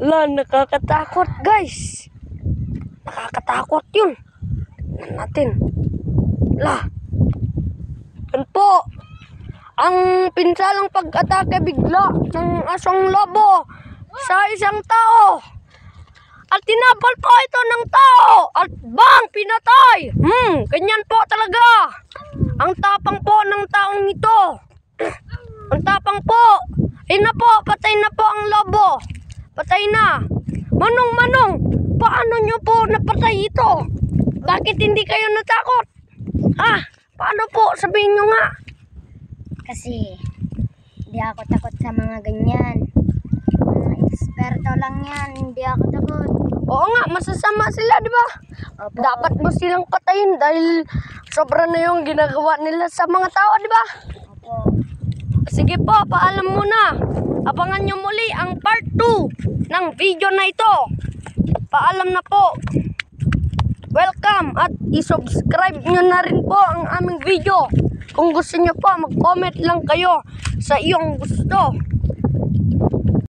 La, nakakatakot guys. Nakakatakot yun. Tingnan natin. La. Yan po. Ang pinsalang pag-atake bigla ng asong lobo sa isang tao. At tinapal po ito ng tao. At bang, pinatay. Ganyan po talaga. Ang tapang po ng taong ito. Ang tapang po. Ayun na po, patay na po ang lobo. Patay na. Manong, paano nyo po napatay ito? Bakit hindi kayo natakot? Ha? Paano po? Sabihin nyo nga. Kasi hindi ako takot sa mga ganyan. Mga eksperto lang yan, hindi ako takot. Oo nga, masasama sila, di ba? Opo. Dapat mo silang patayin dahil sobra na yung ginagawa nila sa mga tao, di ba? Opo. Sige po, paalam muna. Abangan nyo muli ang part 2 ng video na ito. Paalam na po. Welcome at i-subscribe nyo na rin po ang aming video. Kung gusto nyo po, mag-comment lang kayo sa iyong gusto.